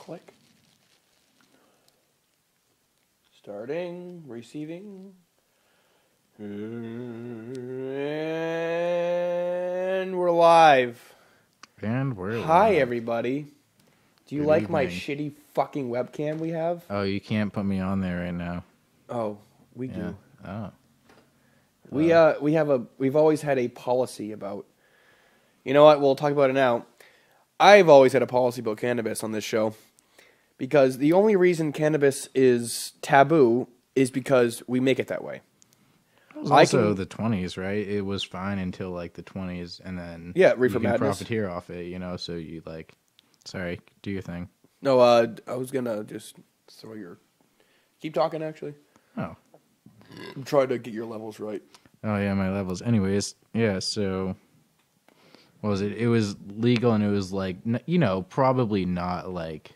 Click. Starting, receiving. And we're live. And we're Hi, live. everybody. Do you Good like my evening. shitty fucking webcam we have? Oh, you can't put me on there right now. Oh, we Yeah. do. Oh. We've always had a policy about. You know what? We'll talk about it now. I've always had a policy about cannabis on this show because the only reason cannabis is taboo is because we make it that way. It was also the 20s, right? It was fine until like the 20s, and then Reefer you can Madness. profiteer off it, you know. So you like, sorry, do your thing. No, I was gonna just throw your. Keep talking. Actually, Oh. I'm trying to get your levels right. Oh yeah, my levels. Anyways, yeah. So, what was it? It was legal, and it was like, you know, probably not like.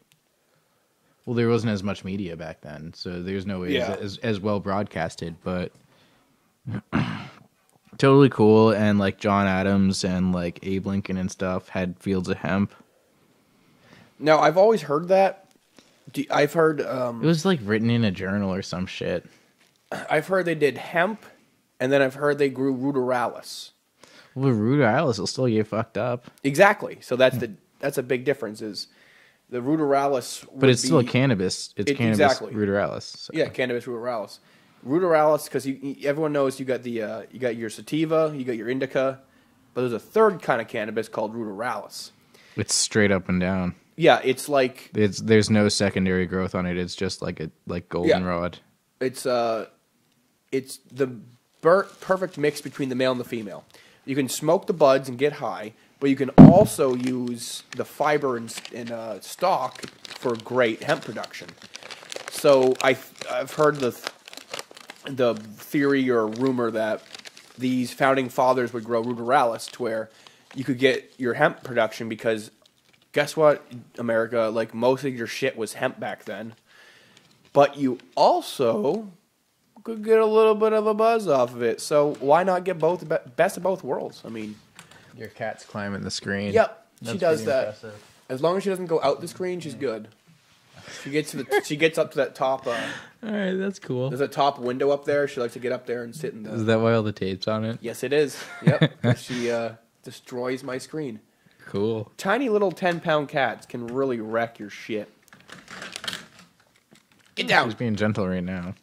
Well, there wasn't as much media back then, so there's no way as well broadcasted, but totally cool. And like John Adams and like Abe Lincoln and stuff had fields of hemp. Now, I've always heard that. I've heard. It was like written in a journal or some shit. I've heard they did hemp, and then I've heard they grew ruderalis. Well, ruderalis will still get fucked up. Exactly. So that's a big difference. Is the ruderalis? But it's still a cannabis. It's cannabis exactly. ruderalis. So. Yeah, cannabis ruderalis. Ruderalis, because everyone knows you got your sativa, you got your indica, but there's a third kind of cannabis called ruderalis. It's straight up and down. Yeah, it's like there's no secondary growth on it. It's just like a goldenrod. It's the perfect mix between the male and the female. You can smoke the buds and get high, but you can also use the fiber and stalk for great hemp production. So I've heard the theory or rumor that these founding fathers would grow ruderalis to where you could get your hemp production because guess what, America, like most of your shit was hemp back then. But you also could get a little bit of a buzz off of it. So why not get both best of both worlds? I mean, your cat's climbing the screen. Yep, she does that. Impressive. As long as she doesn't go out the screen, she's good. She gets up to that top. All right, that's cool. There's a top window up there. She likes to get up there and sit in the. Is that why all the tape's on it? Yes, it is. Yep. She destroys my screen. Cool. Tiny little 10-pound cats can really wreck your shit. Get down. She's being gentle right now.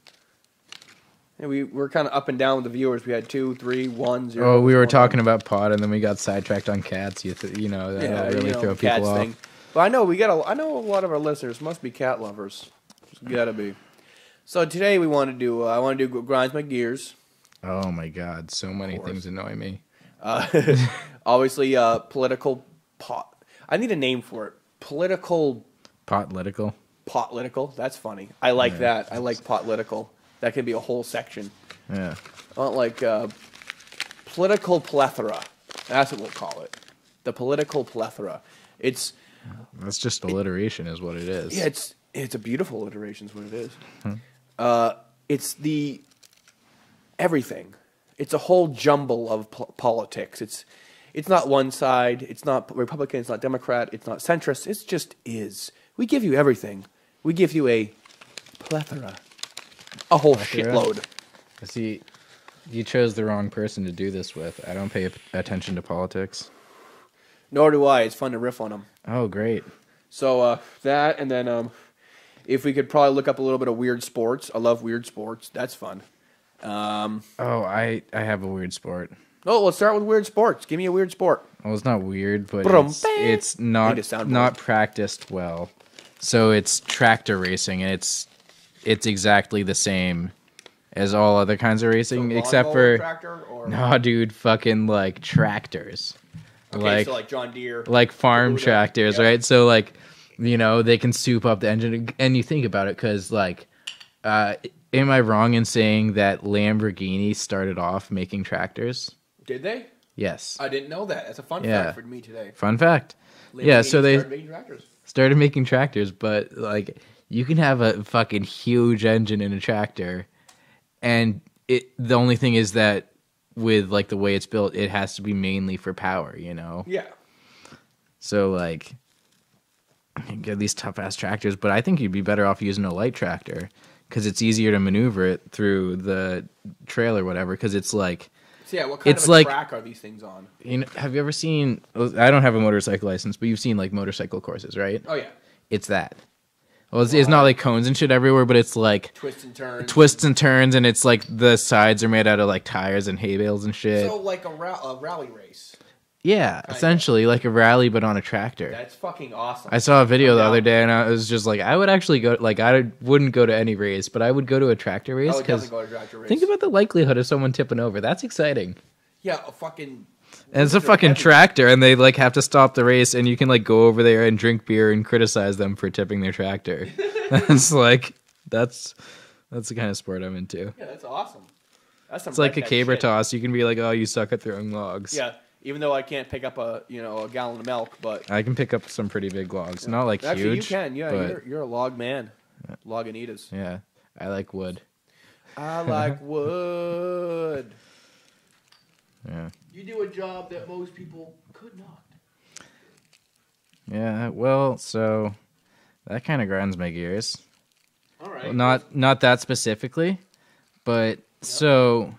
Yeah, we're kind of up and down with the viewers. We had 2, 3, 1, 0. Oh, we were talking about pot, and then we got sidetracked on cats. You know that really throw people off. Thing. But I know I know a lot of our listeners must be cat lovers. It's gotta be. So today we want to do. I want to do grinds my gears. Oh my god, so many things annoy me. Obviously, political pot. I need a name for it. Political. Potpolitical. Potpolitical. That's funny. I like that. I like potpolitical. That could be a whole section. Yeah. I want like political plethora. That's what we'll call it. The political plethora. That's just alliteration, is what it is. Yeah, it's a beautiful alliteration, is what it is. It's the everything. It's a whole jumble of politics. It's not one side. It's not Republican. It's not Democrat. It's not centrist. It just is. We give you everything. We give you a plethora, a whole shitload. See, you chose the wrong person to do this with. I don't pay attention to politics. Nor do I. It's fun to riff on them. Oh, great. So that, and then if we could probably look up a little bit of weird sports. I love weird sports. That's fun. I have a weird sport. Oh, let's start with weird sports. Give me a weird sport. Well, it's not weird, but it's not practiced well. So it's tractor racing, and it's exactly the same as all other kinds of racing, except for tractor or? No, dude, fucking like tractors. Okay, so like John Deere. Like farm tractors, right? So like, you know, they can soup up the engine. And you think about it, because like, am I wrong in saying that Lamborghini started off making tractors? Did they? Yes. I didn't know that. That's a fun fact for me today. Fun fact. Lamborghini so they started making tractors, but like, you can have a fucking huge engine in a tractor, and the only thing is that with like the way it's built, it has to be mainly for power, you know? Yeah. So like, get these tough ass tractors, but I think you'd be better off using a light tractor because it's easier to maneuver it through the trail or whatever. Because it's like, So yeah, what kind it's of a like- track are these things on? you know, have you ever seen? I don't have a motorcycle license, but you've seen like motorcycle courses, right? Oh yeah, It's that. Well, it's not like cones and shit everywhere, but it's like twists and turns. twists and turns, and it's like the sides are made out of like tires and hay bales and shit. So like a rally race. Yeah, essentially like a rally, but on a tractor. That's fucking awesome. I saw a video the down. other day, and I was just like, I would actually go. Like, I wouldn't go to any race, but I would go to a tractor race I would because definitely go to a tractor race. think about the likelihood of someone tipping over. That's exciting. Yeah, a fucking. And it's a they're fucking heavy. tractor, and they like have to stop the race, and you can like go over there and drink beer and criticize them for tipping their tractor. It's like that's the kind of sport I'm into. Yeah, that's awesome. That's some It's like a redneck caber shit. toss. You can be like, oh, you suck at throwing logs. Yeah, even though I can't pick up a gallon of milk, but I can pick up some pretty big logs. Not like actually huge. you can. Yeah, but you're a log man. Lagunitas. yeah, I like wood. I like wood. Yeah. You do a job that most people could not. Yeah, well, so that kind of grinds my gears. All right. Well, not that specifically, but so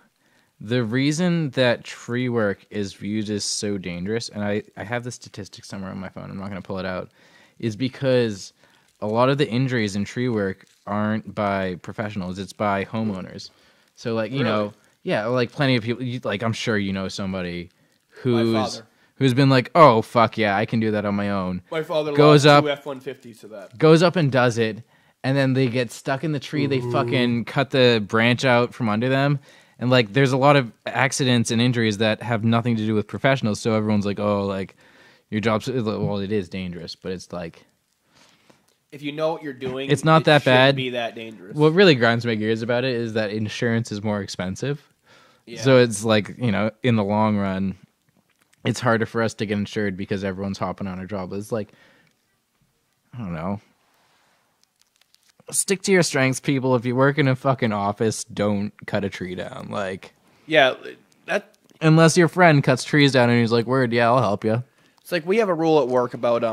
the reason that tree work is viewed as so dangerous, and I have the statistics somewhere on my phone, I'm not going to pull it out, is because a lot of the injuries in tree work aren't by professionals, it's by homeowners. So, like, you know, yeah, like plenty of people, like, I'm sure you know somebody father. who's been like, oh, fuck yeah, I can do that on my own. My father goes lost up- two F-150s to that. Goes up and does it, and then they get stuck in the tree. They fucking cut the branch out from under them. And, like, there's a lot of accidents and injuries that have nothing to do with professionals. So everyone's like, oh, like, your job's... Well, it is dangerous, but it's like... If you know what you're doing, It's not it that shouldn't bad. Be that dangerous. What really grinds my gears about it is that insurance is more expensive. Yeah. So it's like, you know, in the long run, it's harder for us to get insured because everyone's hopping on our job. It's like, I don't know. Stick to your strengths, people. If you work in a fucking office, don't cut a tree down. Like, yeah, that unless your friend cuts trees down and he's like, word, yeah, I'll help you. it's like we have a rule at work about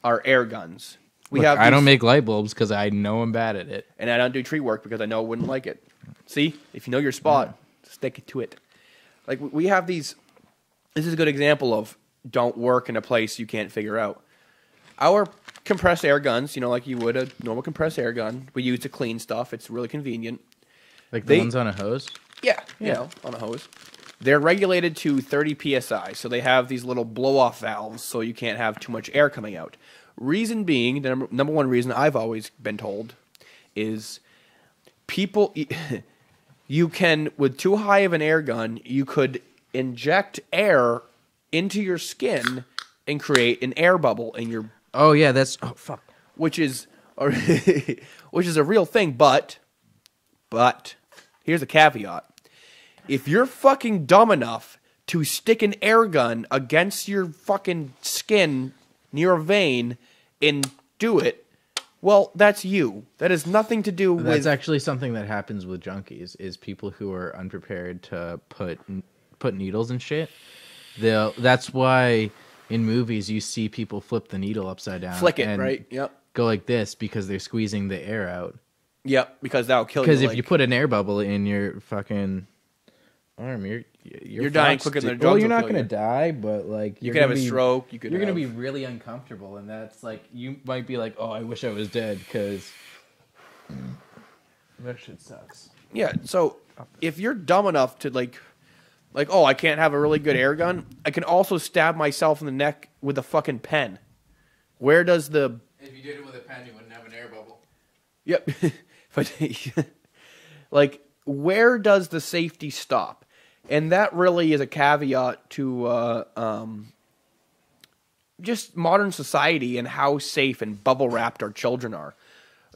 our air guns. Look, I don't make light bulbs because I know I'm bad at it. and I don't do tree work because I know I wouldn't like it. See, if you know your spot, stick to it. Like we have these. This is a good example of don't work in a place you can't figure out. Our compressed air guns, you know, like you would a normal compressed air gun, we use to clean stuff. It's really convenient. Like the They- ones on a hose? Yeah, you know, on a hose. They're regulated to 30 psi, so they have these little blow-off valves, so you can't have too much air coming out. Reason being, the number one reason I've always been told is people, you can, with too high of an air gun, you could inject air into your skin and create an air bubble in your, Oh, yeah, that's... Oh, fuck. which is a real thing, but here's a caveat. If you're fucking dumb enough to stick an air gun against your fucking skin near a vein and do it, well, that's you. That has nothing to do That's with... actually something that happens with junkies, is people who are unprepared to put needles and shit. That's why in movies you see people flip the needle upside down. Flick it, and right? Yep. Go like this because they're squeezing the air out. Yep, because that'll kill you. Because if like- you put an air bubble in your fucking arm, you're dying fucked, quicker than dude. the drugs Well, you're will not kill gonna you. die, but like you could have a stroke. You could You're gonna have- be really uncomfortable, and that's like you might be like, oh, I wish I was dead because that shit sucks. Yeah, so if you're dumb enough to like, oh, I can't have a really good air gun, I can also stab myself in the neck with a fucking pen. Where does the... If you did it with a pen, you wouldn't have an air bubble. Yep. But, like, where does the safety stop? And that really is a caveat to just modern society and how safe and bubble-wrapped our children are.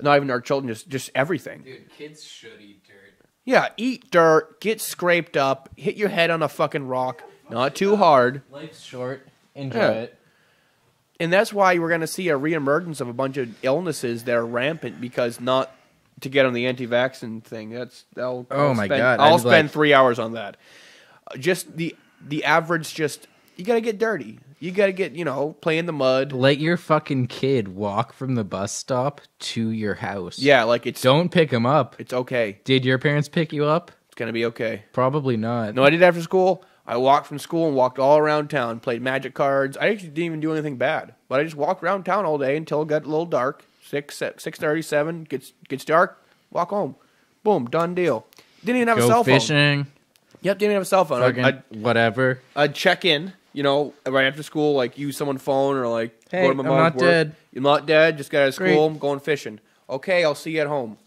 Not even our children, just everything. Dude, kids should eat dirt. Yeah, eat dirt, get scraped up, hit your head on a fucking rock, not too hard. Life's short. Enjoy Yeah. it. And that's why we're going to see a reemergence of a bunch of illnesses that are rampant because not to get on the anti-vaccine thing. Oh my God, I'll I'd spend like- 3 hours on that. Just the average, just you got to get dirty. You got to get, play in the mud. Let your fucking kid walk from the bus stop to your house. Yeah, like Don't pick him up. It's okay. Did your parents pick you up? It's going to be okay. Probably not. No, I did after school. I walked from school and walked all around town, played magic cards. I actually didn't even do anything bad, but I just walked around town all day until it got a little dark. 6:37 gets dark. Walk home. Boom, done deal. Didn't even have a cell phone. Go fishing. Yep, didn't even have a cell phone. Whatever. I'd check in, right after school, like use someone's phone or like hey, go to my I'm mom's not work. dead. You're not dead. Just got out of school. Great. I'm going fishing. Okay, I'll see you at home.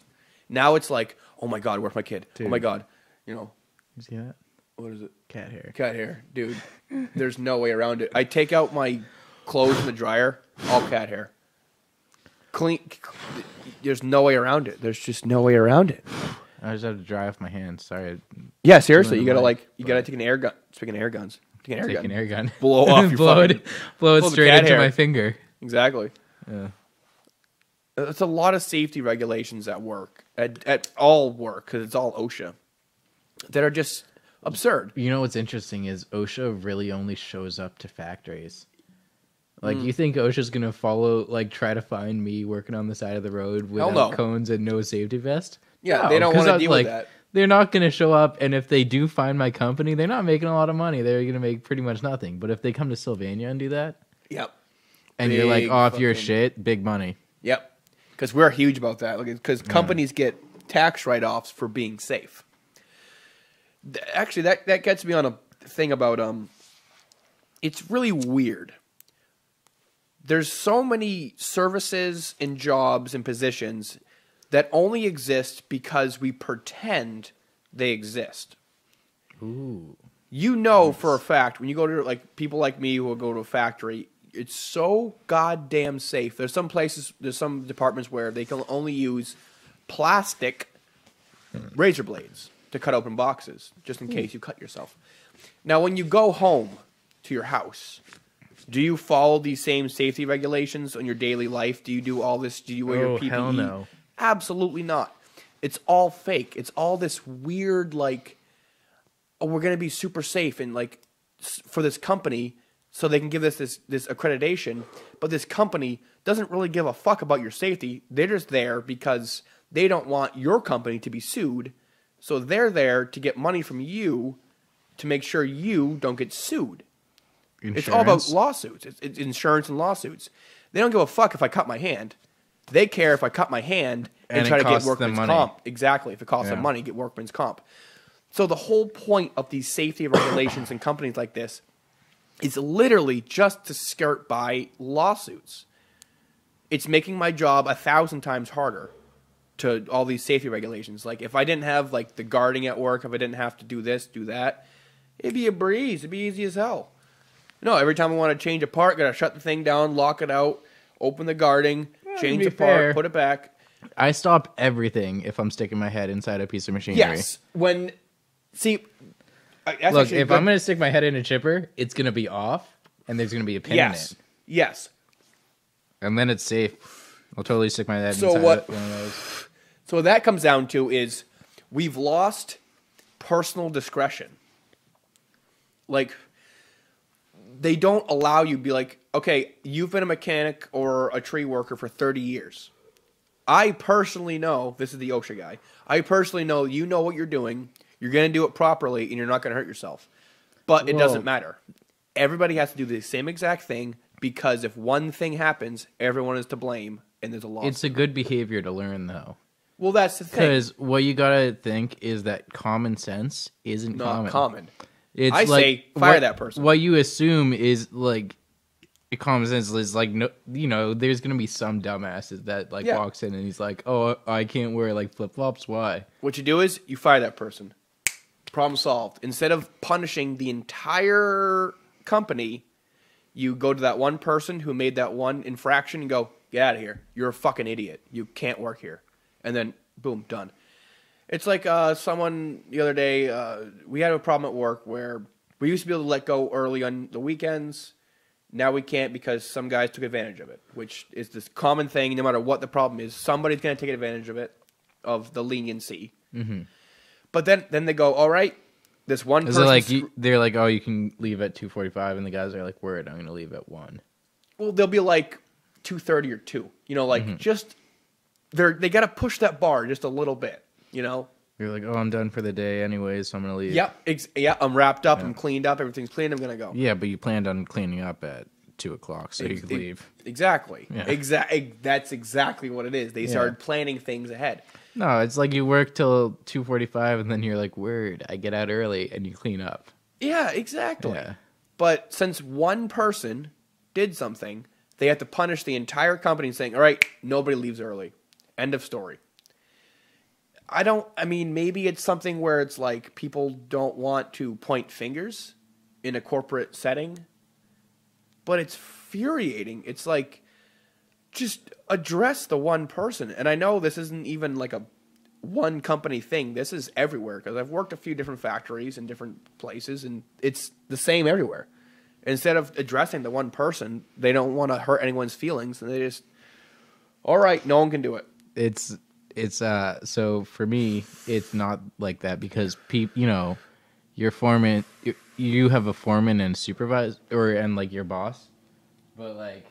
Now it's like, oh my god, where's my kid? Dude. Oh my god, You see that? what is it? Cat hair. Cat hair, dude. There's no way around it. I take out my clothes in the dryer, all cat hair. Clean. There's no way around it. There's just no way around it. I just have to dry off my hands. Sorry. Yeah, seriously, you gotta mic, take an air gun. Speaking of air guns, take an air gun. Blow Off your blow fucking- it, blow it blow the straight cat into hair. my finger. Exactly. Yeah. It's a lot of safety regulations at work, at all work, because it's all OSHA, that are just absurd. You know what's interesting is OSHA really only shows up to factories. Like, you think OSHA's gonna try to find me working on the side of the road without no. cones and no safety vest? Yeah, No, they don't 'cause want to I- deal with that. They're not gonna show up, and if they do find my company, they're not making a lot of money. They're gonna make pretty much nothing. But if they come to Sylvania and do that, Yep. and you're like, Big oh, if you're fucking- shit, big money. Yep. Because we're huge about that. Because companies get tax write-offs for being safe. Actually, that gets me on a thing about it's really weird. There's so many services and jobs and positions that only exist because we pretend they exist. Ooh. For a fact, when you go to people like me who will go to a factory, it's so goddamn safe. There's some departments where they can only use plastic razor blades to cut open boxes, just in case you cut yourself. Now, when you go home to your house, do you follow these same safety regulations on your daily life? Do you do all this? Do you wear your PPE? Hell no. Absolutely not. It's all fake. It's all this weird, oh, we're going to be super safe and for this company so they can give us this accreditation. But this company doesn't really give a fuck about your safety. They're just there because they don't want your company to be sued. So they're there to get money from you to make sure you don't get sued. Insurance? It's all about lawsuits. It's insurance and lawsuits. They don't give a fuck if I cut my hand. They care if I cut my hand and And it try to get costs them workman's money. comp. Exactly. If it costs them Yeah. money, get workman's comp. So the whole point of these safety regulations in companies like this is literally just to skirt by lawsuits. It's making my job 1,000 times harder to all these safety regulations. Like, if I didn't have, the guarding at work, if I didn't have to do this, do that, it'd be a breeze. It'd be easy as hell. No, every time I want to change a part, gotta shut the thing down, lock it out, open the guarding, change to the be part, fair. put it back. I stop everything if I'm sticking my head inside a piece of machinery. Yes. That's Look, actually if good- I'm going to stick my head in a chipper, it's going to be off, and there's going to be a pin in Yes. it. Yes. And then it's safe. I'll totally stick my head So inside what- one of those. So what that comes down to is we've lost personal discretion. They don't allow you to be like, okay, you've been a mechanic or a tree worker for 30 years. I personally know, this is the OSHA guy, I personally know you know what you're doing, you're going to do it properly, and you're not going to hurt yourself. But it doesn't matter. Everybody has to do the same exact thing because if one thing happens, everyone is to blame, and there's a loss. It's a good behavior to learn, though. Well, that's the thing. Because what you got to think is that common sense isn't Not common. It's I say fire that person. What you assume is common sense is no, there's gonna be some dumbasses that Yeah. walks in and he's like, oh, I can't wear flip flops. Why? What you do is you fire that person. Problem solved. Instead of punishing the entire company, you go to that one person who made that one infraction and go, get out of here. You're a fucking idiot. You can't work here. And then, boom, done. It's like someone the other day, we had a problem at work where we used to be able to let go early on the weekends. Now we can't because some guys took advantage of it, which is this common thing. No matter what the problem is, somebody's going to take advantage of it, of the leniency. Mm-hmm. But then they go, all right, This one Is person. it like they're like, oh, you can leave at 2:45, and the guys are like, word, I'm going to leave at 1. Well, they'll be like 2:30 or 2. You know, like just they got to push that bar just a little bit. You know. You're like, oh, I'm done for the day anyways, so I'm going to leave. Yeah, I'm wrapped up. I'm cleaned up. Everything's clean. I'm gonna go. Yeah, but you planned on cleaning up at 2 o'clock, so you could leave. Exactly. Yeah. That's exactly what it is. They started planning things ahead. No, it's like you work till 2:45, and then you're like, word, I get out early, and you clean up. Yeah, exactly. Yeah. But since one person did something, they have to punish the entire company saying, all right, nobody leaves early. End of story. I mean, maybe it's something where it's like people don't want to point fingers in a corporate setting, but it's infuriating. It's like, just address the one person. And I know this isn't even like a one company thing. This is everywhere because I've worked a few different factories in different places, and it's the same everywhere. Instead of addressing the one person, they don't want to hurt anyone's feelings, and they just, all right, no one can do it. It's so for me, it's not like that because your foreman, you have a foreman and supervisor, and like your boss, but like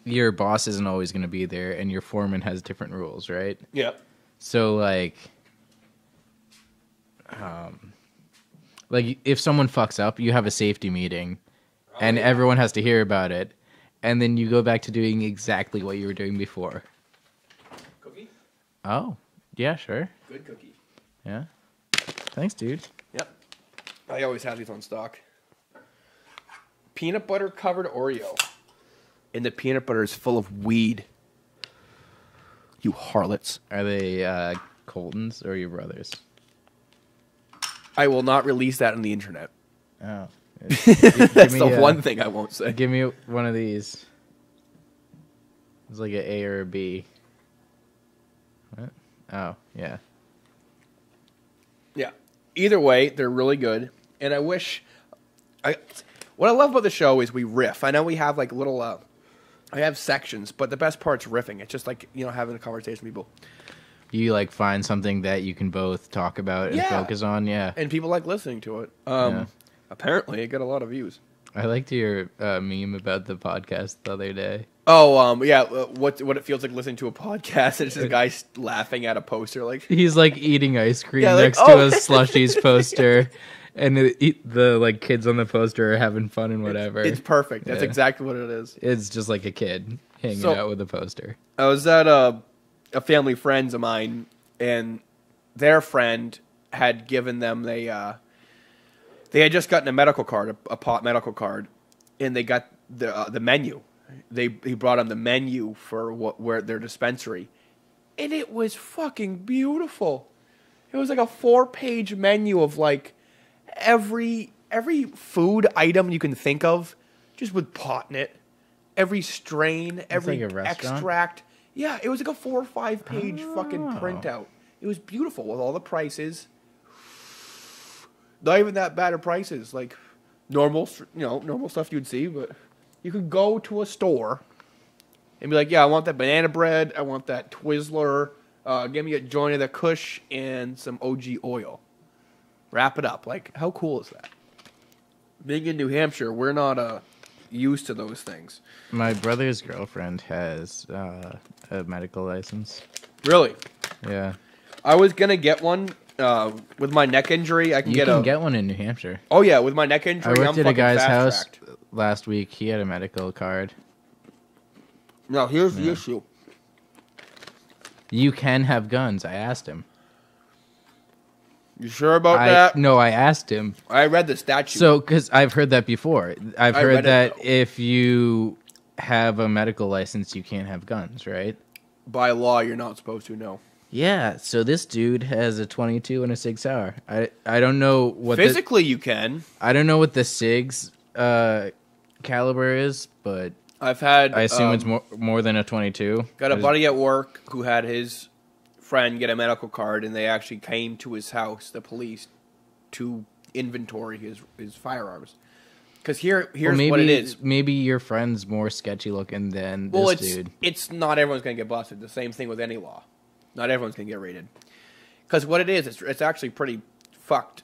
your boss isn't always going to be there, and your foreman has different rules, right? Yeah. So like if someone fucks up, you have a safety meeting, and everyone has to hear about it, and then you go back to doing exactly what you were doing before. Cookie? Oh, yeah, sure. Good cookie. Yeah. Thanks, dude. Yep. I always have these on stock. Peanut butter covered Oreo. And the peanut butter is full of weed. You harlots. Are they Colton's or your brother's? I will not release that on the internet. Oh. That's the one thing I won't say. Give me one of these. It's like an A or a B. What? Oh, yeah. Yeah. Either way, they're really good. And I wish... what I love about the show is we riff. I know we have like little... I have sections, but the best part's riffing. It's just like, having a conversation with people. You like find something that you can both talk about and focus on, yeah. And people like listening to it. Apparently, it got a lot of views. I liked your meme about the podcast the other day. Oh, yeah. What it feels like listening to a podcast. It's just a guy laughing at a poster. Like he's like eating ice cream next to a Slushies poster, and the like kids on the poster are having fun and whatever. It's perfect. That's exactly what it is. It's just like a kid hanging out with a poster. I was at a family friends of mine, and their friend had given them they had just gotten a medical card, a pot medical card, and they got the menu. He brought them the menu for where their dispensary, and it was fucking beautiful. It was like a 4-page menu of like every food item you can think of, just with pot in it. Every strain, every like a restaurant? extract. Yeah, it was like a 4 or 5 page fucking printout. It was beautiful with all the prices. Not even that bad of prices, like normal stuff you'd see, but you could go to a store and be like, yeah, I want that banana bread, I want that Twizzler, give me a joint of the Kush and some OG oil. Wrap it up. Like, how cool is that? Being in New Hampshire, we're not used to those things. My brother's girlfriend has a medical license. Really? Yeah. I was gonna get one. With my neck injury, I can You can get one in New Hampshire. Oh yeah, with my neck injury, I worked I'm at a guy's house fast-tracked. last week. He had a medical card. Now here's the issue. You can have guns. I asked him. You sure about that? No, I asked him. I read the statute. So, because I've heard that before. I've heard that though. if you have a medical license, you can't have guns, right? By law, you're not supposed to. No. Yeah. So this dude has a 22 and a SIG Sauer. I don't know what Physically you can. I don't know what the SIG's caliber is, but I've had. I assume it's more than a 22. Got a buddy at work who had his friend get a medical card, and they actually came to his house, the police, to inventory his firearms. Because here's what it is. Maybe your friend's more sketchy looking than this dude. It's not everyone's going to get busted. The same thing with any law. Not everyone's going to get raided. Because what it is, it's actually pretty fucked.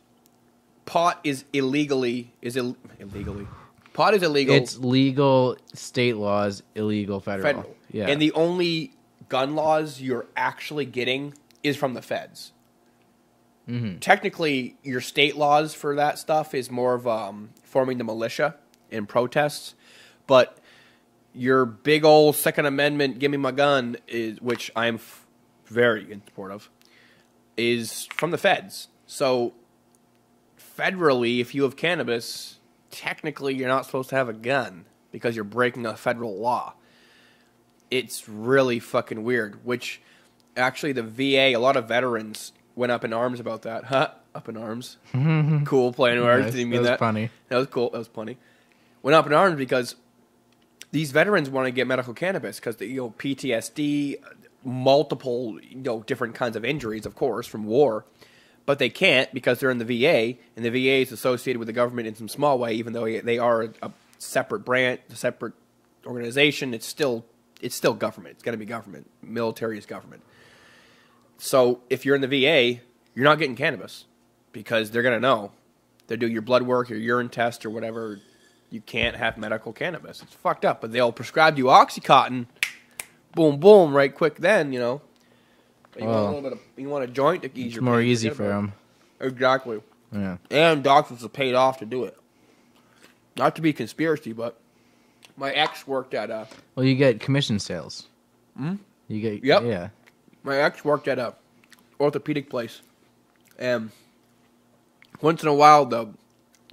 pot is illegally illegally. Pot is illegal. It's legal state laws, illegal federal. Yeah. And the only gun laws you're actually getting is from the feds. Mm-hmm. Technically, your state laws for that stuff is more of forming the militia in protests, but your big old Second Amendment, give me my gun, is which I'm very in support of, is from the feds. So federally, if you have cannabis, technically you're not supposed to have a gun because you're breaking a federal law. It's really fucking weird, which actually the VA, a lot of veterans went up in arms about that. Huh? Up in arms. Cool, playing words. Nice. Didn't mean That that. was funny. That was cool. That was funny. Went up in arms because these veterans want to get medical cannabis because PTSD, multiple different kinds of injuries, of course, from war, but they can't because they're in the VA, and the VA is associated with the government in some small way, even though they are a separate branch, a separate organization. It's still government. It's going to be government. Military is government. So if you're in the VA, you're not getting cannabis because they're going to know. They do your blood work, your urine test, or whatever. You can't have medical cannabis. It's fucked up, but they'll prescribe you Oxycontin. Boom, boom, right quick then, But you want a little bit of, you want a joint to ease It's your more pain, easy forget for about them. it. Exactly. Yeah. And doctors are paid off to do it. Not to be conspiracy, but my ex worked at Well, you get commission sales. You get Yep. Yeah. my ex worked at a orthopedic place, and once in a while the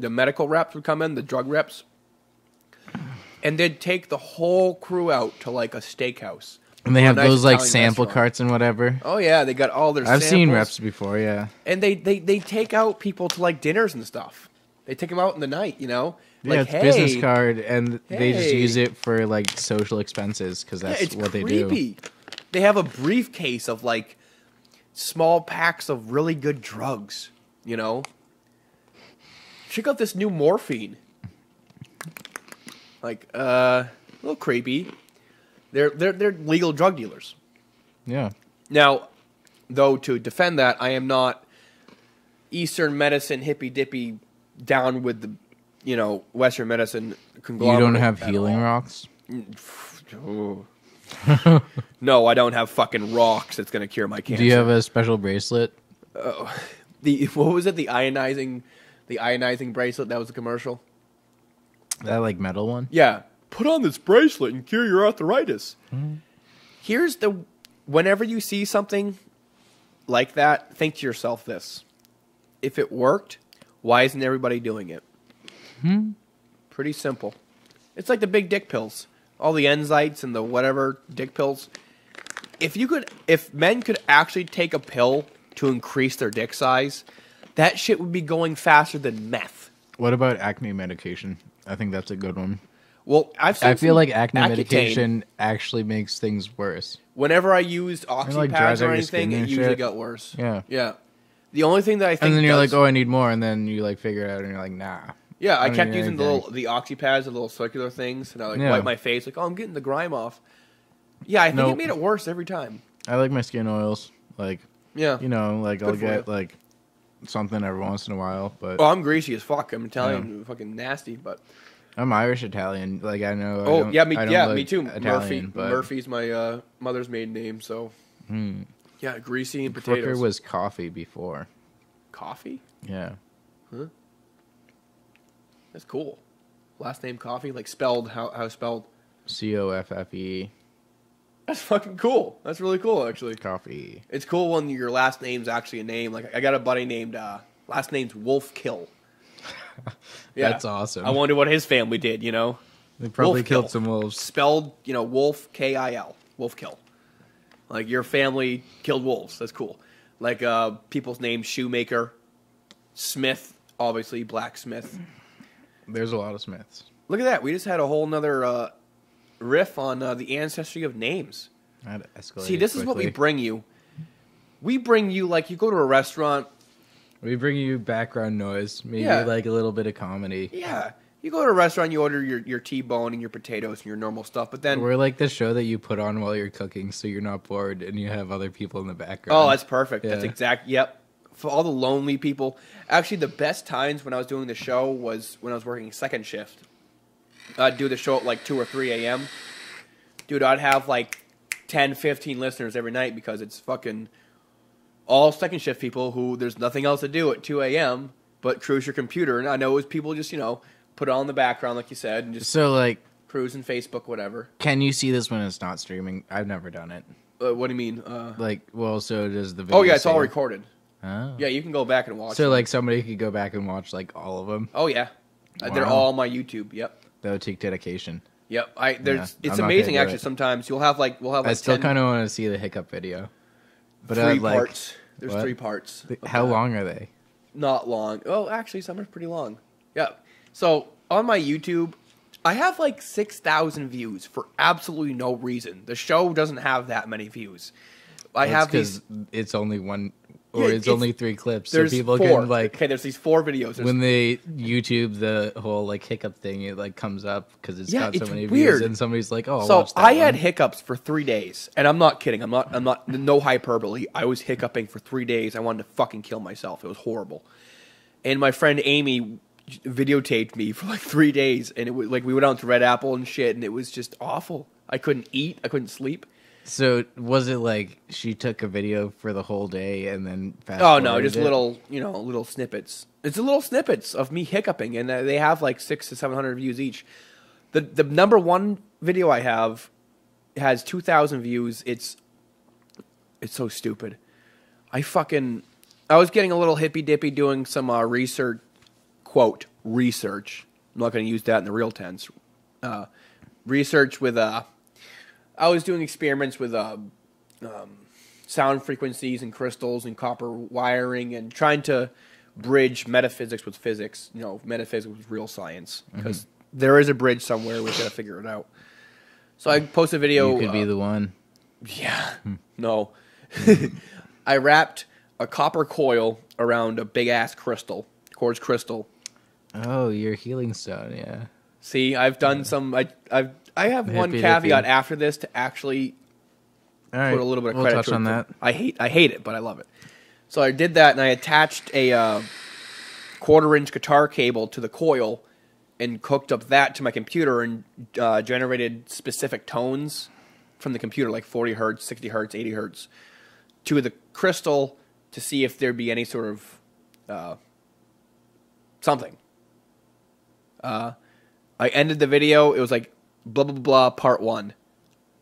medical reps would come in, the drug reps, and they'd take the whole crew out to like a steakhouse. And they or a have nice those like Italian sample restaurant. carts and whatever. Oh yeah, they got all their. I've samples. seen reps before. Yeah. And they take out people to like dinners and stuff. They take them out in the night, Yeah, Like, it's business hey, card, and they just hey. use it for like social expenses because that's it's what they creepy. do. They have a briefcase of like small packs of really good drugs. Check out this new morphine. Like a little creepy. They're legal drug dealers. Yeah. Now, though, to defend that, I am not Eastern medicine hippy dippy down with the Western medicine You conglomerate. don't have at healing all. rocks. Oh. No, I don't have fucking rocks that's gonna cure my cancer. Do you have a special bracelet? what was it? The ionizing bracelet. That was a commercial. That like metal one? Yeah, put on this bracelet and cure your arthritis. Here's whenever you see something like that, think to yourself this: if it worked, why isn't everybody doing it? Pretty simple. It's like the big dick pills, all the Enzytes and the whatever dick pills. If men could actually take a pill to increase their dick size, that shit would be going faster than meth. What about acne medication? I think that's a good one. Well, I I feel some like acne Accutane. medication actually makes things worse. Whenever I used oxy like, pads dries out or your anything, skin it and usually shit. got worse. Yeah. Yeah. The only thing that I think And then you're does- like, oh, I need more, and then you like figure it out, and you're like, nah. yeah, I don't kept need using anything. the oxy pads, the little circular things, and I Yeah. wipe my face like, oh, I'm getting the grime off. Yeah, I think it Nope. made it worse every time. I like my skin oils. Like, Yeah. like Good I'll for get you. like something every once in a while, but Oh, I'm greasy as fuck. I'm Italian, fucking nasty, but I'm Irish Italian. Like I know. I oh don't- yeah, me I don't yeah, look me too. Italian, but Murphy's my mother's maiden name, so yeah, greasy and Brooker potatoes. was coffee before. Coffee? Yeah. That's cool. Last name Coffee, like spelled how spelled. COFFE That's fucking cool. That's really cool, actually. coffee. It's cool when your last name's actually a name. Like I got a buddy named last name's Wolf Kill. Yeah. That's awesome. I wonder what his family did. They probably Wolf killed Kill. some wolves. Spelled Wolf Kil. Wolf Kill. Like your family killed wolves. That's cool. Like people's names: Shoemaker, Smith, obviously blacksmith. There's a lot of Smiths. Look at that. We just had a whole nother riff on the ancestry of names. That escalated See, this is what we quickly. bring you. We bring you, like, you go to a restaurant. We bring you background noise, maybe Yeah. like a little bit of comedy. Yeah. You go to a restaurant, you order your T-bone and your potatoes and your normal stuff, but then... We're like the show that you put on while you're cooking so you're not bored and you have other people in the background. Oh, that's perfect. That's Yeah. exact... Yep. for all the lonely people. Actually, the best times when I was doing the show was when I was working second shift. I'd do the show at like 2 or 3 a.m. Dude, I'd have like 10, 15 listeners every night because it's fucking all second shift people who there's nothing else to do at 2 a.m. but cruise your computer. And I know it was people just, put it on in the background, like you said, and just So, like, cruising Facebook, whatever. can you see this when it's not streaming? I've never done it. What do you mean? So does the video? Oh, yeah, it's all save? recorded. Oh. Yeah, you can go back and watch So, them. like, somebody could go back and watch, like, all of them? Oh, yeah. They're Wow. all on my YouTube. Yep. That would take dedication. Yep. Yeah, It's I'm not amazing, gonna do actually, it. sometimes. We'll have like I still 10, kind of want to see the hiccup video. But, 3 like, parts. There's what? 3 parts. of How that. long are they? Not long. Oh, actually, some are pretty long. Yeah. So on my YouTube, I have like 6,000 views for absolutely no reason. The show doesn't have that many views. I have these. because it's only one, or Yeah, it's only 3 clips, so There's people 4. can like Okay, there's these 4 videos. There's, when they YouTube the whole like hiccup thing, it like comes up because it's Yeah, got so it's many weird. views, and somebody's like, "Oh, I'll so watch that I had one." hiccups for 3 days, and I'm not kidding. I'm not. No hyperbole. I was hiccuping for 3 days. I wanted to fucking kill myself. It was horrible. And my friend Amy videotaped me for like 3 days, and it was like we went out to Red Apple and shit, and it was just awful. I couldn't eat. I couldn't sleep. So was it like she took a video for the whole day and then fast Oh no, forwarded just it? little snippets. It's little snippets of me hiccuping, and they have like 600 to 700 views each. The number one video I have has 2,000 views. It's so stupid. I was getting a little hippy dippy doing some research. Quote research. I'm not going to use that in the real tense. Research with I was doing experiments with sound frequencies and crystals and copper wiring and trying to bridge metaphysics with physics, metaphysics with real science, because there is a bridge somewhere. We've got to figure it out. So I posted a video. You could be the one. Yeah. No. I wrapped a copper coil around a big ass crystal, quartz crystal. Oh, your healing stone, yeah. See, I've done some. I have one Hippy caveat dippy. after this to actually All right, put a little bit of we'll credit touch to it. on that. I hate it, but I love it. So I did that, and I attached a 1/4-inch guitar cable to the coil, and hooked up that to my computer, and generated specific tones from the computer, like 40 hertz, 60 hertz, 80 hertz, to the crystal to see if there'd be any sort of something. I ended the video. It was like blah blah blah part 1.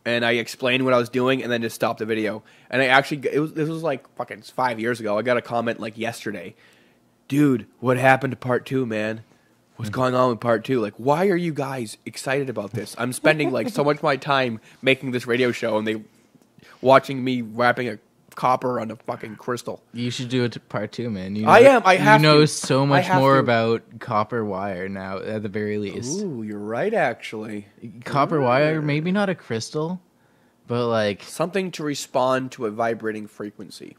And I explained what I was doing, and then just stopped the video. And I actually, this was like fucking 5 years ago. I got a comment like yesterday, dude, what happened to part 2, man? What's going on with part 2? Like, why are you guys excited about this? I'm spending like so much of my time making this radio show, and they watching me wrapping a copper on a fucking crystal. You should do it to part 2, man. You I am. I have You know to. so I much have more to. about copper wire now, at the very least. Ooh, you're right, actually. Copper wire, maybe not a crystal, but like, Something to respond to a vibrating frequency.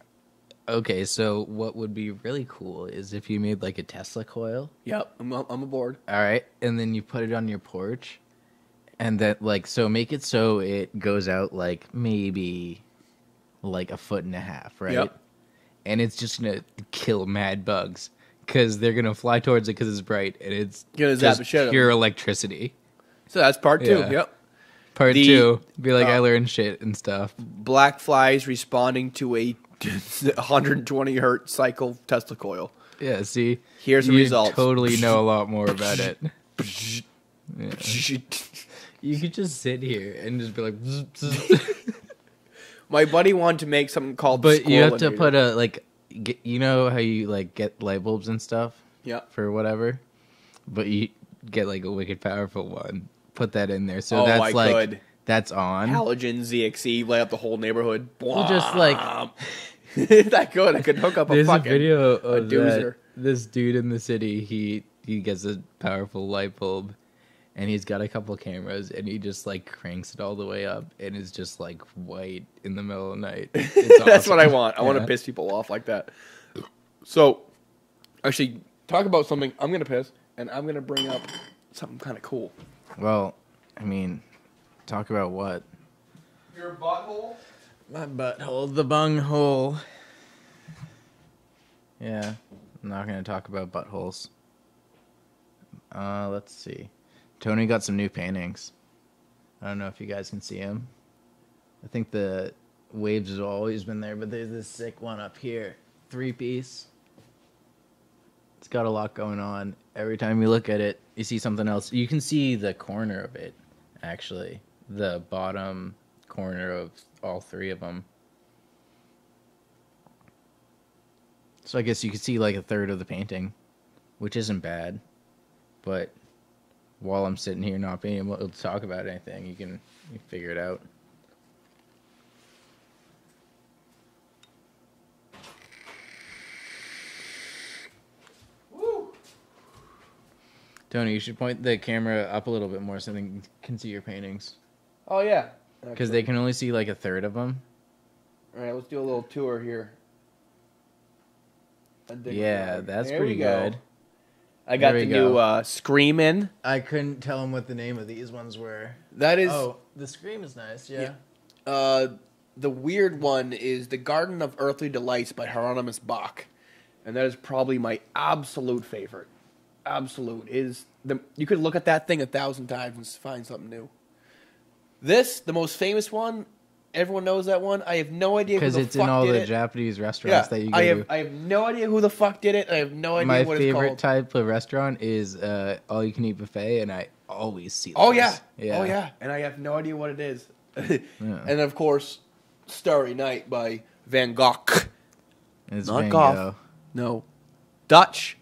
okay, so what would be really cool is if you made like a Tesla coil, Yep, I'm aboard. all right, and then you put it on your porch, and then like, so make it so it goes out like maybe like 1.5 feet, right? Yep. And it's just gonna kill mad bugs because they're gonna fly towards it because it's bright and it's Gonna zap just the shit out of pure electricity. So that's part 2. Yeah. Yep. Part The- 2, be like, I learned shit and stuff. Black flies responding to a 120 hertz cycle Tesla coil. Yeah, see, Here's the you results. Totally know a lot more about it. Yeah. My You could just sit here and just be like, bzz, bzz. buddy wanted to make something called. But you have to Squirrelinator. put a like, you know how you like get light bulbs and stuff Yeah. for whatever, but you get like a wicked powerful one. Put that in there, so Oh, that's I like could. that's on. Halogen ZXE light up the whole neighborhood. Well, just like Is that good? I could hook up a there's a fucking video a of doozer. this dude in the city. He gets a powerful light bulb, and he's got a couple cameras, and he just like cranks it all the way up, and it's just like white in the middle of the night. It's That's what I awesome. want. I want to Yeah. piss people off like that. So, actually, talk about something. I'm gonna piss, and I'm gonna bring up something kind of cool. Well, I mean, talk about what? Your butthole. My butthole, the bunghole. Yeah, I'm not gonna talk about buttholes. Let's see. Tony got some new paintings. I don't know if you guys can see them. I think the waves has always been there, but there's this sick one up here. 3-piece. It's got a lot going on. Every time you look at it, you see something else. You can see the corner of it, actually. The bottom corner of all three of them. So I guess you could see like a third of the painting, which isn't bad. But while I'm sitting here not being able to talk about anything, you can figure it out. Woo. Tony, you should point the camera up a little bit more so they can see your paintings. Oh, yeah. Because they can only see like a third of them. All right, let's do a little tour here. Yeah, that's there pretty good. I got the new Scream in. I couldn't tell him what the name of these ones were. That is... Oh, the Scream is nice, yeah. The weird one is The Garden of Earthly Delights by Hieronymus Bach. And that is probably my absolute favorite. Absolute. You could look at that thing 1,000 times and find something new. This, the most famous one, everyone knows that one. I have no idea who the fuck did it. Because it's in all the Japanese restaurants that you go to. I have no idea who the fuck did it. I have no idea what it's called. My favorite type of restaurant is all-you-can-eat buffet, and I always see those. Oh, yeah. Oh, yeah. And I have no idea what it is. Yeah. And, of course, Starry Night by Van Gogh. It's Not Van Gogh. Gogh. No. Dutch.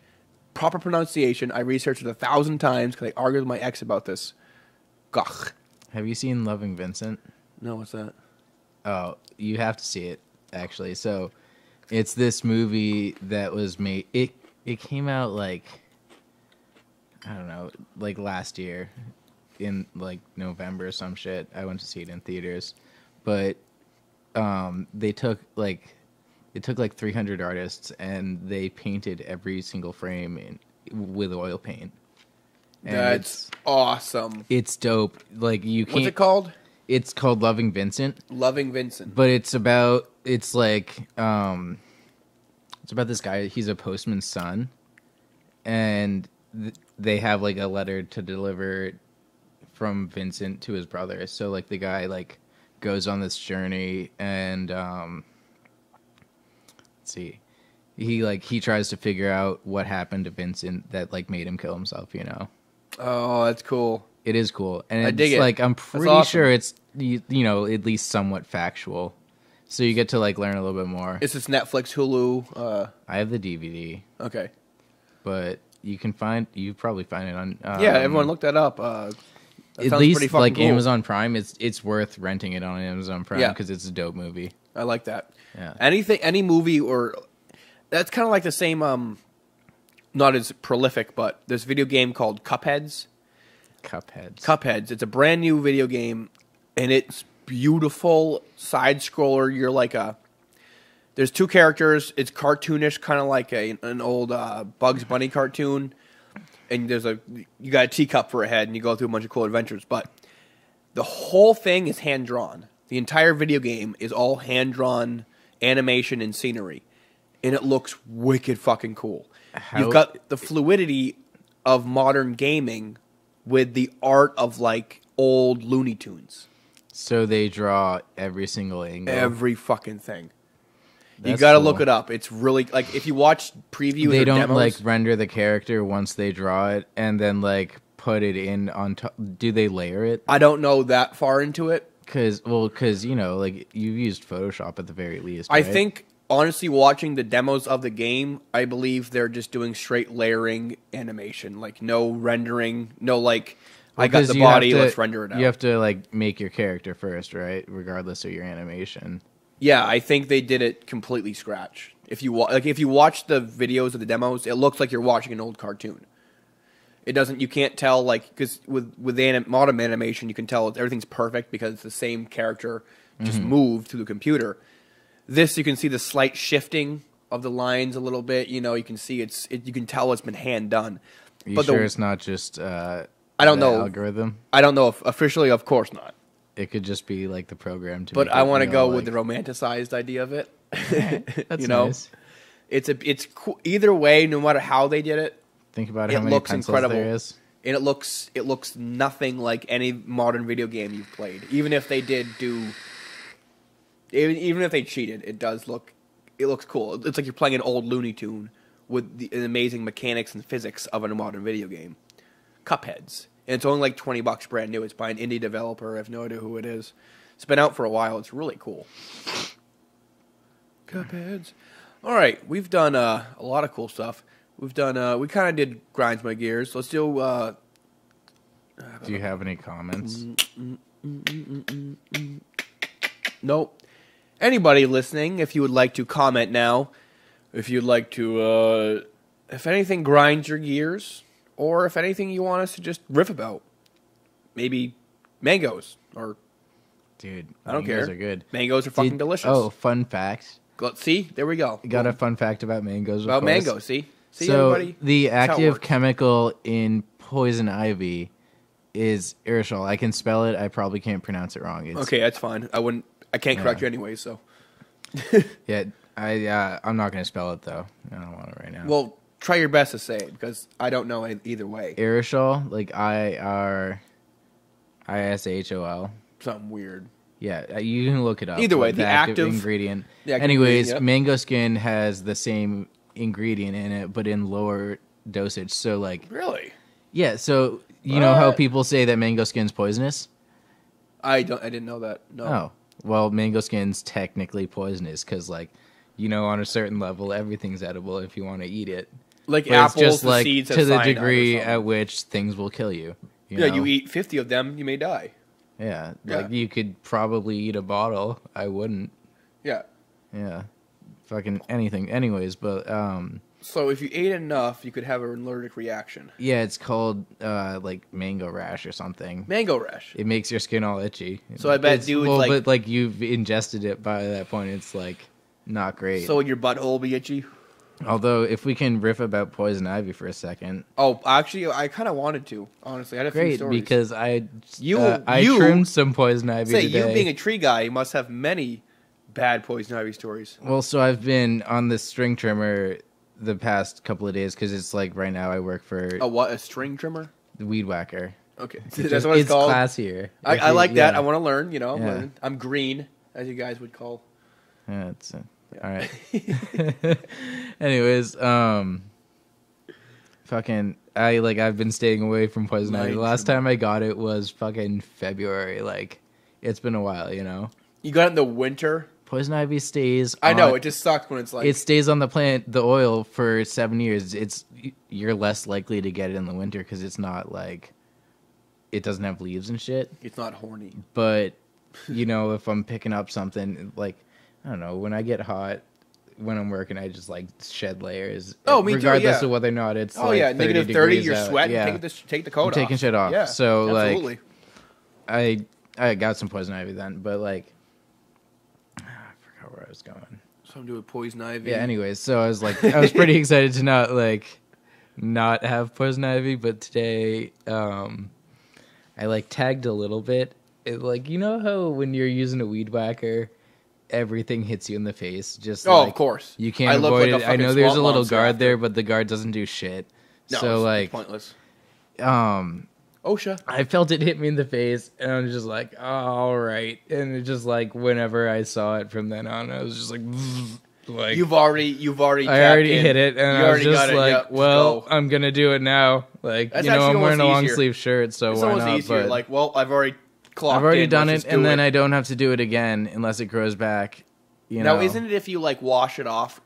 Proper pronunciation. I researched it 1,000 times because I argued with my ex about this. Gogh. Have you seen Loving Vincent? No, what's that? Oh, you have to see it, actually. So, it's this movie that was made... It came out, like... I don't know, like last year. In, like, November or some shit. I went to see it in theaters. But, they took, like... It took, like, 300 artists, and they painted every single frame with oil paint. And that's awesome. It's dope. Like, you can't... What's it called? It's called Loving Vincent. Loving Vincent. But it's about it's about this guy. He's a postman's son, and they have like a letter to deliver from Vincent to his brother. So like the guy like goes on this journey, and let's see, he tries to figure out what happened to Vincent that like made him kill himself. You know. Oh, that's cool. It is cool, and I dig it. Like I'm pretty awesome. sure it's you know at least somewhat factual, so you get to like learn a little bit more. Is this Netflix, Hulu? I have the DVD, Okay. but you probably find it on. Yeah, everyone look that up. That at sounds least pretty fucking like cool. Amazon Prime, it's worth renting it on Amazon Prime Yeah. because it's a dope movie. I like that. Yeah. Any movie or that's kind of like the same. Not as prolific, but there's a video game called Cupheads. Cupheads. It's a brand new video game, and it's beautiful side scroller. You're like there's two characters. It's cartoonish, kind of like an old Bugs Bunny cartoon. And you got a teacup for a head, and you go through a bunch of cool adventures. But the whole thing is hand drawn. The entire video game is all hand drawn animation and scenery, and it looks wicked fucking cool. You've got the fluidity of modern gaming with the art of like old Looney Tunes. So they draw every single angle. Every fucking thing. That's you got to cool. look it up. It's really like if you watch previews. They or don't demos, like render the character once they draw it and then like put it in on top. Do they layer it? I don't know that far into it. Because you know, like you've used Photoshop at the very least. I Right? think honestly, watching the demos of the game, I believe they're just doing straight layering animation, like no rendering, no like. I got the body. Let's render it out. You have to like make your character first, right? Regardless of your animation. Yeah, I think they did it completely scratch. If you watch the videos of the demos, it looks like you're watching an old cartoon. It doesn't. You can't tell because with modern animation, you can tell everything's perfect because it's the same character just moved through the computer. This you can see the slight shifting of the lines a little bit. You know, you can see you can tell it's been hand done. Are you But sure it's not just I don't know algorithm? I don't know if officially, of course not. It could just be like the program to. But make I it, want to you know, go like, with the romanticized idea of it. That's you know? nice. It's cool. Either way, no matter how they did it, Think about it how many looks pencils incredible. there is. And it looks nothing like any modern video game you've played. Even if they did do, even if they cheated, it looks cool. It's like you're playing an old Looney Tune with the amazing mechanics and physics of a modern video game. Cupheads, and it's only like $20 brand new. It's by an indie developer. I have no idea who it is. It's been out for a while. It's really cool. Cupheads. All right, we've done a lot of cool stuff. We've done. We kind of did grinds my gears. Let's do. Do you have any comments? Nope. Anybody listening, if you would like to comment now, if you'd like to, if anything grinds your gears, or if anything you want us to just riff about, maybe mangoes or Dude, I don't mangoes care. Are good. Mangoes are fucking delicious. Oh, fun fact. Let's see. There we go. Got a fun fact about mangoes. About mangoes. See, so everybody. the That's how it active works. chemical in poison ivy is aerosol. I can spell it. I probably can't pronounce it wrong. It's, Okay, that's fine. I can't correct you anyway. So, Yeah, I'm not gonna spell it though. I don't want it right now. well, try your best to say it because I don't know either way. aerosol, like IRISHOL. Something weird. Yeah, you can look it up. Either way, like the active ingredient. the active Anyways, ingredient, yep. mango skin has the same ingredient in it, but in lower dosage. So, like, Really? yeah. So you know how What? people say that mango skin's poisonous? I didn't know that. No. Oh, well, mango skin's technically poisonous because, like, on a certain level, everything's edible if you want to eat it. Like But apples, it's just the like seeds to have the cyanide or degree something. at which things will kill you. Yeah, know? you eat 50 of them, you may die. Yeah, Yeah. like you could probably eat a bottle. I wouldn't. Yeah. Yeah, fucking anything. Anyways, but So if you ate enough, you could have an allergic reaction. yeah, it's called like mango rash or something. Mango rash. It makes your skin all itchy. So I bet It's- dudes, well, like- but like you've ingested it by that point, it's like not great. So would your butthole will be itchy? Although if we can riff about poison ivy for a second, Oh, actually, I kind of wanted to. Honestly, I had a few great stories. because I You- trimmed some poison ivy Say, today. you being a tree guy, you must have many bad poison ivy stories. Well, so I've been on this string trimmer the past couple of days because it's like right now I work for A what? A string trimmer? the Weed Whacker. Okay, It's that's just- what it's called. classier. I like that. Yeah. I want to learn. You know, Yeah. learn. I'm green, as you guys would call. Yeah, it's all right. Anyways, fucking, I've been staying away from poison ivy. The last time I got it was fucking February. Like, it's been a while, You got it in the winter. Poison ivy stays. I know on- it just sucks when it's like it stays on the plant, the oil for 7 years. You're less likely to get it in the winter because it's not like it doesn't have leaves and shit. it's not horny. But if I'm picking up something like I don't know, when I get hot when I'm working, I just like shed layers. Oh, me too, regardless yeah. of whether or not it's Oh like yeah, negative 30. degrees You're out. sweating. Yeah. Take the coat I'm off. taking shit off. Yeah, So, like, absolutely. I got some poison ivy then, but like I forgot where I was going. So I'm doing poison ivy. Yeah. Anyways, so I was pretty excited to not have poison ivy, but today I tagged a little bit. It, how when you're using a weed whacker, everything hits you in the face. Just Oh, like, of course. you I can't look avoid like a it. I know fucking there's a swamp little monster guard after. there, but the guard doesn't do shit. No, So it's pointless. OSHA. I felt it hit me in the face, and I was just like, oh, all right. And it just whenever I saw it from then on, I was just like, You've already. I already hit it, and You I was already just got it, like, yep, well, go. I'm gonna do it now. Like, That's I'm actually wearing a almost long easier. sleeve shirt, so It's why almost not? easier. But Like, well, I've already clocked I've already in, done let's it, just and do then it. I don't have to do it again unless it grows back. Now, isn't it if you wash it off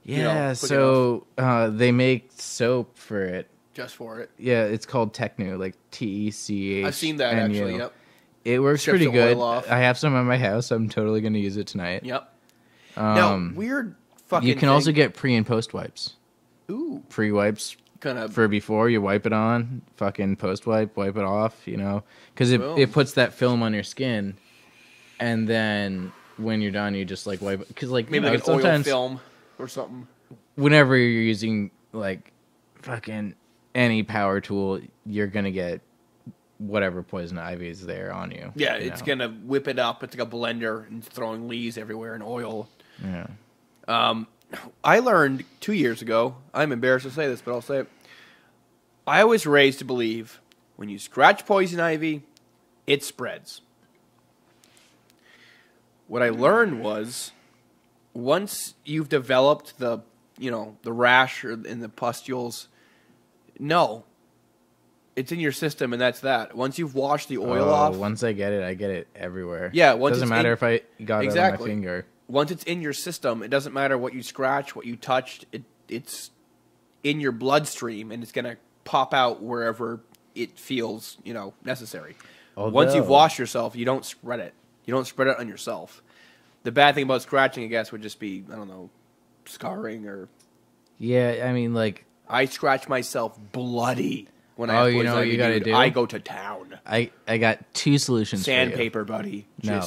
Yeah, quick so they make soap for it. just for it? Yeah, it's called Technu, like TECH. I've seen that actually. Yep. It works Strips pretty the oil good. off. I have some at my house. I'm totally going to use it tonight. Yep. Now, weird fucking. You can also thing. get pre and post wipes. Ooh, Pre wipes kind of. for before you wipe it on, fucking post wipe it off, because Boom. it puts that film on your skin, and then when you're done, you just wipe it. Because Maybe like an oil sometimes film or something. whenever you're using fucking any power tool, you're gonna get whatever poison ivy is there on you. Yeah, you it's know? gonna whip it up. It's like a blender and throwing leaves everywhere and oil. Yeah. I learned 2 years ago. I'm embarrassed to say this, but I'll say it. I was raised to believe when you scratch poison ivy, it spreads. What I learned was once you've developed the rash and the pustules, no. It's in your system, and that's that. Once you've washed the oil off. Once I get it everywhere. Yeah, once doesn't matter if I got it on my finger. Once it's in your system, it doesn't matter what you scratch, what you touched. It's in your bloodstream, and it's gonna pop out wherever it feels necessary. Once you've washed yourself, you don't spread it. You don't spread it on yourself. The bad thing about scratching, I guess, would just be scarring or. Yeah, I mean, like I scratch myself bloody. When I you know what you gotta do? I go to town. I got 2 solutions. Sandpaper, buddy. No.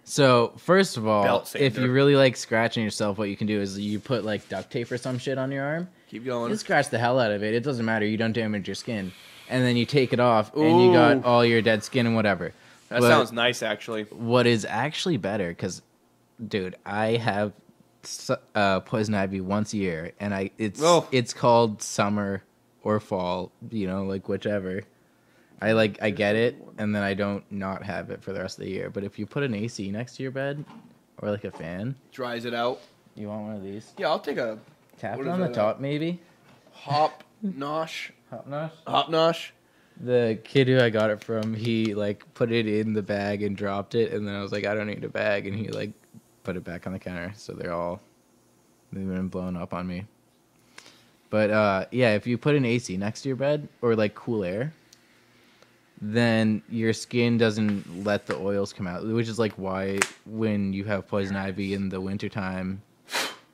So first of all, if you really like scratching yourself, what you can do is you put like duct tape or some shit on your arm. Keep going. You scratch the hell out of it. It doesn't matter. You don't damage your skin. And then you take it off, and you got all your dead skin and whatever. That sounds nice, actually. What is actually better, because, dude, I have poison ivy once a year, and it's called summer or fall, like whichever. I get it, and then I don't not have it for the rest of the year. But if you put an AC next to your bed, or like a fan, dries it out. You want one of these? Yeah, I'll take a. Tap it on the top, maybe. Hop nosh. Hop nosh. Hop nosh. The kid who I got it from, he like put it in the bag and dropped it, and then I was like, I don't need a bag, and he like put it back on the counter. So they've been blown up on me. But yeah, if you put an AC next to your bed or like cool air, then your skin doesn't let the oils come out, which is like why when you have poison ivy in the wintertime,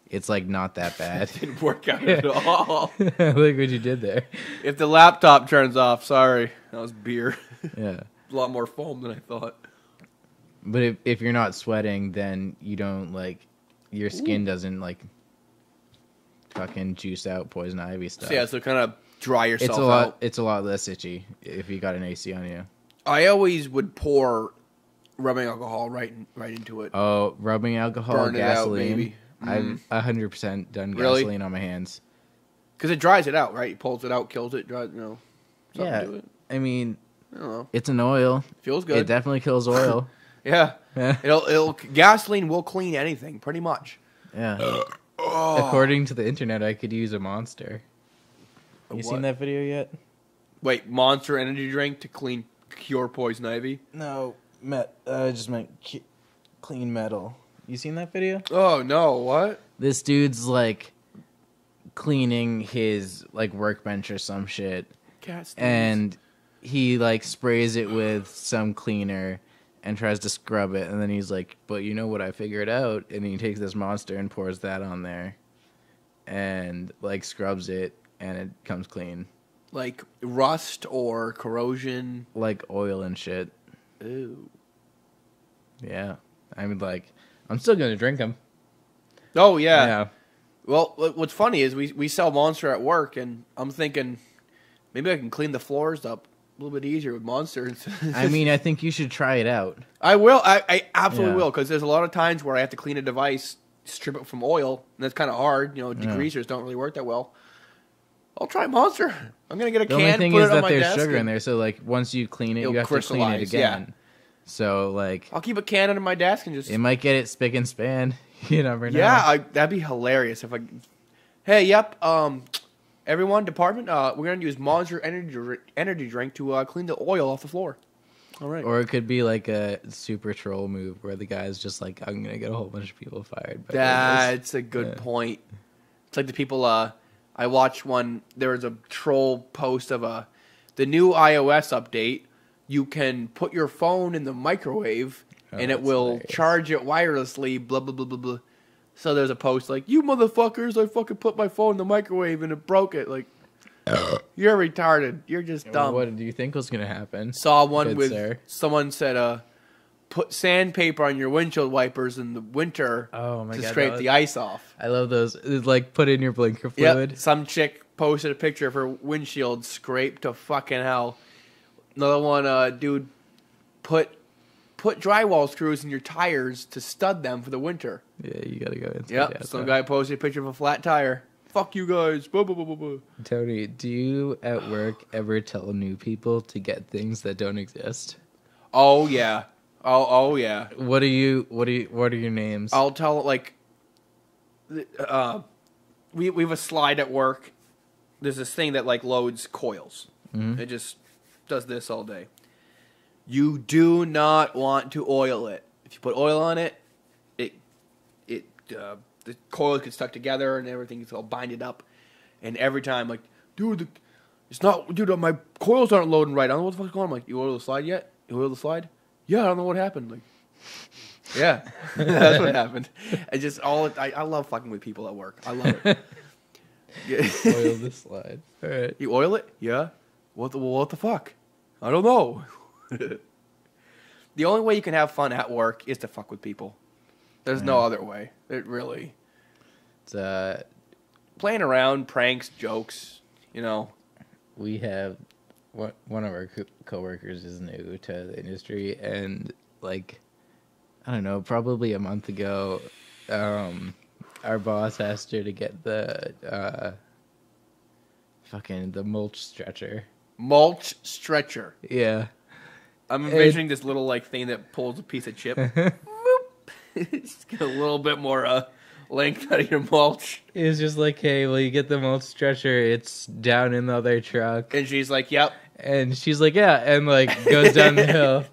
it's like not that bad. It didn't work out at all. Look what you did there. If the laptop turns off, sorry. That was beer. Yeah. A lot more foam than I thought. But if you're not sweating, then you don't like your skin doesn't like fucking juice out poison ivy stuff. So yeah, so kind of dry yourself out. It's a lot less itchy if you got an AC on you. I always would pour rubbing alcohol right into it. Oh, rubbing alcohol, burn gasoline. It out, baby. I've 100% done gasoline on my hands. Because it dries it out, right? It pulls it out, kills it, dries, Yeah, to it. I mean, I don't know. It's an oil. Feels good. It definitely kills oil. Yeah. Gasoline will clean anything, pretty much. Yeah. According to the internet, I could use a Monster. You seen that video yet? Wait, Monster energy drink to cure poison ivy? No, I just meant clean metal. You seen that video? Oh no! What? This dude's like cleaning his like workbench or some shit, and he like sprays it with some cleaner and tries to scrub it, and then he's like, "But you know what? I figured out." And he takes this Monster and pours that on there, and like scrubs it, and it comes clean. Like rust or corrosion, like oil and shit. Ooh. Yeah, I mean, like, I'm still gonna drink them. Oh yeah. Well, what's funny is we sell Monster at work, and I'm thinking maybe I can clean the floors up a little bit easier with Monster. I mean, I think you should try it out. I will. I absolutely will, because there's a lot of times where I have to clean a device, strip it from oil, and that's kind of hard. Degreasers don't really work that well. I'll try Monster. I'm gonna get a can. The only thing put is it on that my there's desk sugar in there, so like once you clean it, you have to clean it again. Yeah. So like, I'll keep a can under my desk and just. It might get it spick and span. You never know. Yeah, that'd be hilarious if I. Hey, yep. Everyone, department, we're gonna use Monster energy drink to clean the oil off the floor. All right. Or it could be like a super troll move where the guy's just like, I'm gonna get a whole bunch of people fired. That's a good point. It's like the people. I watched one. There was a troll post of the new iOS update. You can put your phone in the microwave and it will charge it wirelessly. Blah blah blah blah blah. So there's a post like, "You motherfuckers! I fucking put my phone in the microwave and it broke it." Like, you're retarded. You're just dumb. What do you think was gonna happen? Saw one with someone said, "Put sandpaper on your windshield wipers in the winter to scrape the ice off." I love those. It's like put in your blinker fluid. Yep. Some chick posted a picture of her windshield scraped to fucking hell. Another one, dude, put put drywall screws in your tires to stud them for the winter. Yeah, you gotta go inside. Yep. Some guy posted a picture of a flat tire. Fuck you guys. Blah, blah, blah, blah, blah. Tony, do you at work ever tell new people to get things that don't exist? Oh yeah. Oh yeah. What are your names? I'll tell like, we have a slide at work. There's this thing that like loads coils. Mm-hmm. It just does this all day. You do not want to oil it. If you put oil on it, the coils get stuck together and everything's all binded up. And every time, like, dude, my coils aren't loading right. I don't know what the fuck's going on. I'm like, you oil the slide yet? You oil the slide? Yeah, I don't know what happened. Like, yeah, that's what happened. I love fucking with people at work. I love it. Oil the slide. All right. You oil it? Yeah. What the fuck? I don't know. The only way you can have fun at work is to fuck with people. There's no other way. It really. It's playing around, pranks, jokes, you know. We have one of our coworkers is new to the industry, and like, I don't know, probably a month ago, our boss asked her to get the mulch stretcher. Mulch stretcher. Yeah. I'm envisioning this little like thing that pulls a piece of chip. Just get a little bit more length out of your mulch. It's just like, hey, well, you get the mulch stretcher. It's down in the other truck. And she's like, yep. And she's like, yeah, and like goes down the hill.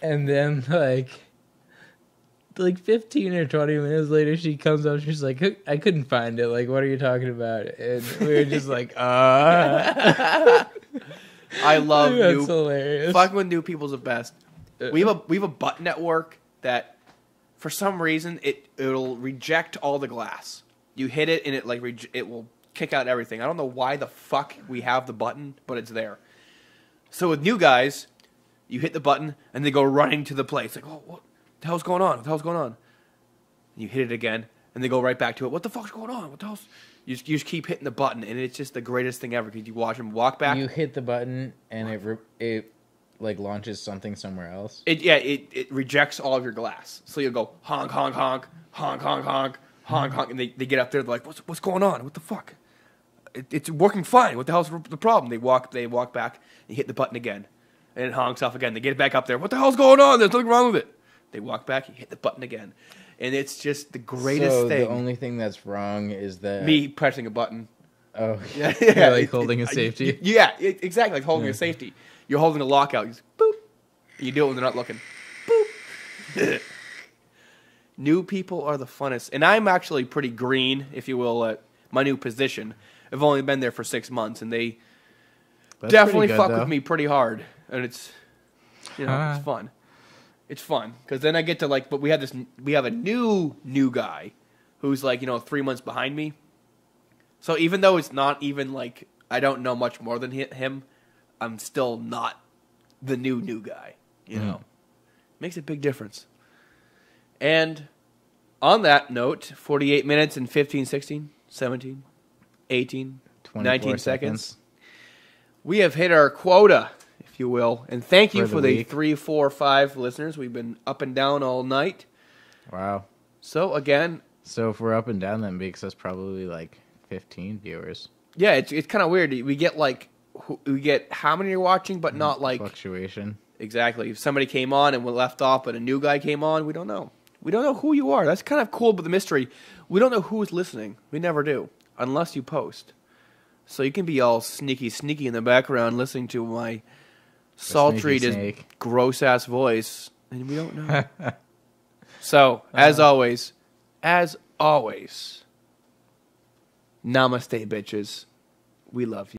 And then like 15 or 20 minutes later, she comes up. She's like, I couldn't find it. Like, what are you talking about? And we were just like, I love that's hilarious. Fucking with new people's the best. We have a button at work that, for some reason, it'll reject all the glass. You hit it and it will kick out everything. I don't know why the fuck we have the button, but it's there. So with new guys, you hit the button and they go running to the place. Like, oh, what the hell's going on? What the hell's going on? And you hit it again and they go right back to it. What the fuck's going on? What the hell's... You just keep hitting the button, and it's just the greatest thing ever because you watch them walk back. You hit the button, and it like launches something somewhere else. It rejects all of your glass. So you go honk, honk, honk, honk, honk, honk, honk, honk, and they get up there. They're like, what's going on? What the fuck? It's working fine. What the hell's the problem? They walk back and hit the button again, and it honks off again. They get back up there. What the hell's going on? There's nothing wrong with it. They walk back, you hit the button again. And it's just the greatest thing. The only thing that's wrong is that... Me pressing a button. Oh, yeah. You're like holding a safety? Exactly, like holding a safety. You're holding a lockout. You just, boop. You do it when they're not looking. Boop. New people are the funnest. And I'm actually pretty green, if you will, at my new position. I've only been there for 6 months, and they definitely fuck with me pretty hard. And it's, it's fun. It's fun because then I get to but we have a new guy who's 3 months behind me. So even though it's not even I don't know much more than him, I'm still not the new guy. You know, makes a big difference. And on that note, 48 minutes and 15, 16, 17, 18, 19 seconds. We have hit our quota, if you will. And thank you for the 3, 4, 5 listeners. We've been up and down all night. Wow. So, again... So, if we're up and down, that makes us probably, 15 viewers. Yeah, it's kind of weird. We get, how many are watching, but not, Fluctuation. Exactly. If somebody came on and we left off, but a new guy came on, we don't know. We don't know who you are. That's kind of cool, but the mystery. We don't know who's listening. We never do. Unless you post. So, you can be all sneaky in the background listening to my... sultry, gross-ass voice, and we don't know. So, as always, namaste, bitches. We love you.